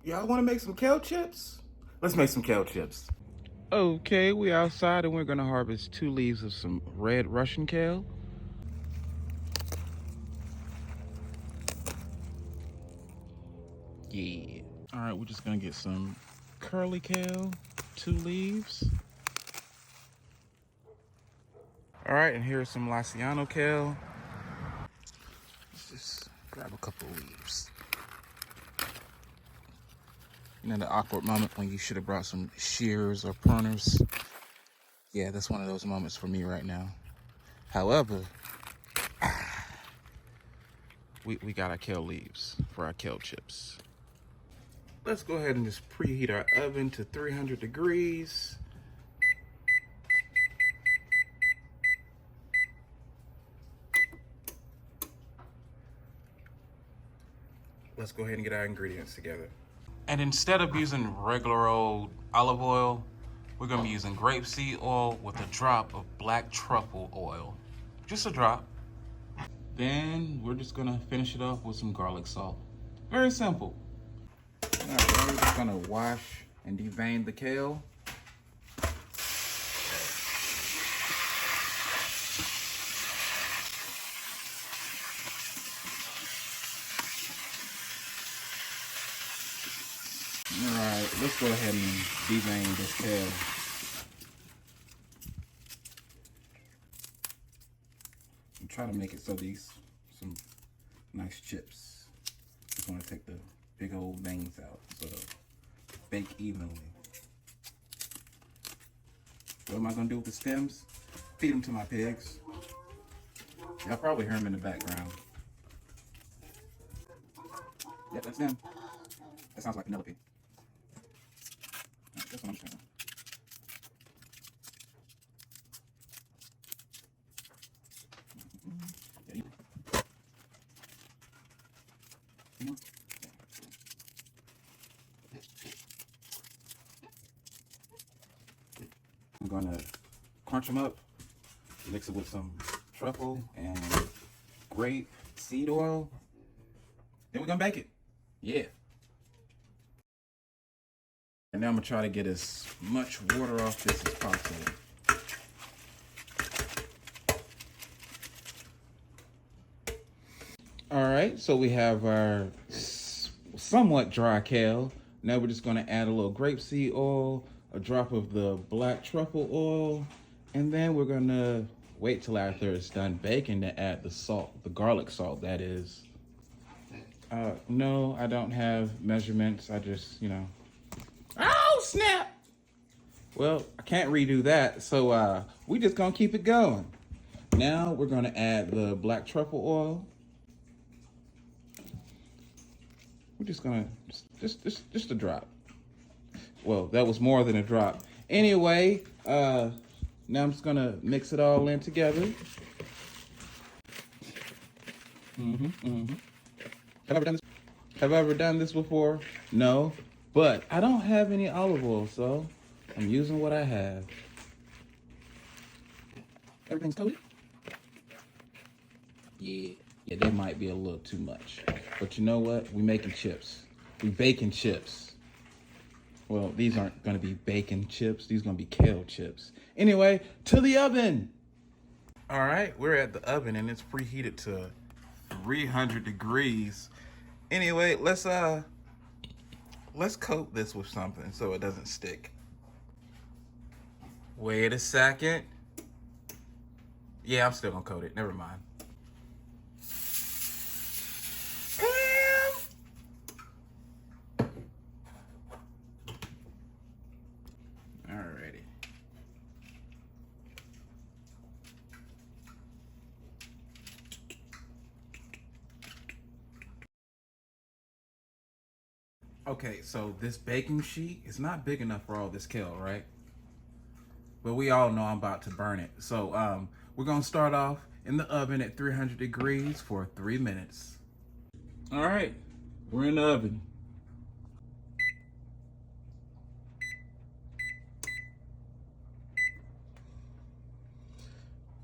Y'all want to make some kale chips? Let's make some kale chips. Okay, we outside and we're gonna harvest 2 leaves of some red Russian kale. Yeah. All right, we're just gonna get some curly kale, 2 leaves. All right, and here's some Laciano kale. Let's just grab a couple leaves. You know, the awkward moment when you should have brought some shears or pruners. Yeah, that's one of those moments for me right now. However, we got our kale leaves for our kale chips. Let's go ahead and just preheat our oven to 300 degrees. Let's go ahead and get our ingredients together. And instead of using regular old olive oil, we're gonna be using grapeseed oil with a drop of black truffle oil. Just a drop. Then we're just gonna finish it off with some garlic salt. Very simple. All right, we're just gonna wash and devein the kale. All right, let's go ahead and devein this kale. And try to make it so these some nice chips. Just want to take the big old veins out so they'll bake evenly. What am I gonna do with the stems? Feed them to my pigs. Y'all probably hear them in the background. Yep, that's them. That sounds like Penelope. That's what I'm saying. I'm gonna crunch them up, mix it with some truffle and grape seed oil. Then we're gonna bake it. Yeah. And now I'm gonna try to get as much water off this as possible. All right, so we have our somewhat dry kale. Now we're just gonna add a little grapeseed oil, a drop of the black truffle oil, and then we're gonna wait till after it's done baking to add the salt, the garlic salt, that is. No, I don't have measurements. I just, oh, snap. Well, I can't redo that, so we just gonna keep it going. Now we're gonna add the black truffle oil. We're just gonna, just a drop. Well, that was more than a drop. Anyway, now I'm just gonna mix it all in together. Have I ever done this before? No, but I don't have any olive oil, so I'm using what I have. Everything's coated? Yeah, that might be a little too much. But you know what? We making chips. We baking chips. Well, these aren't gonna be bacon chips. These are gonna be kale chips. Anyway, to the oven. All right, we're at the oven and it's preheated to 300 degrees. Anyway, let's coat this with something so it doesn't stick. Wait a second. Yeah, I'm still gonna coat it. Never mind. Alrighty. Okay, so this baking sheet is not big enough for all this kale, right? But we all know I'm about to burn it. So we're gonna start off in the oven at 300 degrees for 3 minutes. All right, we're in the oven.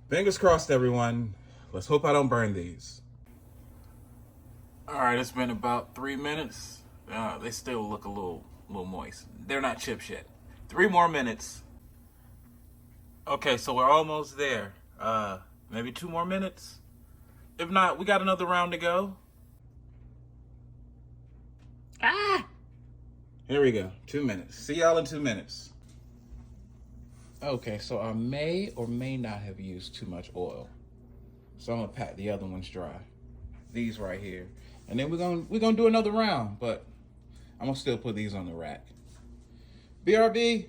Fingers crossed, everyone. Let's hope I don't burn these. All right, it's been about 3 minutes. They still look a little moist. They're not chips yet. 3 more minutes. Okay, so we're almost there. Maybe 2 more minutes. If not, we got another round to go. Ah! Here we go. 2 minutes. See y'all in 2 minutes. Okay, so I may or may not have used too much oil. So I'm gonna pat the other ones dry. These right here. And then we're gonna do another round, but I'm gonna still put these on the rack. BRB,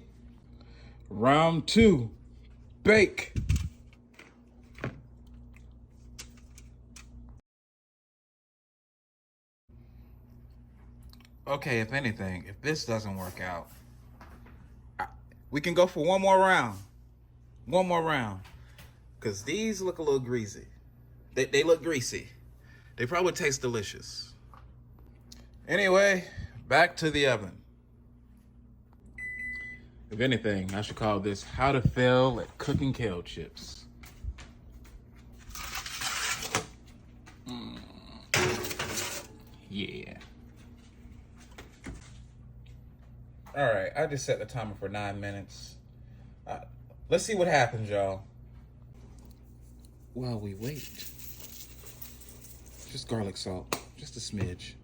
round 2, bake. Okay, if anything, if this doesn't work out, we can go for one more round. One more round. Because these look a little greasy. They look greasy. They probably taste delicious. Anyway, back to the oven. If anything, I should call this How to Fail at Cooking Kale Chips. Yeah. All right, I just set the timer for 9 minutes. Let's see what happens, y'all. While we wait, just garlic salt, just a smidge.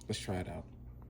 Let's try it out.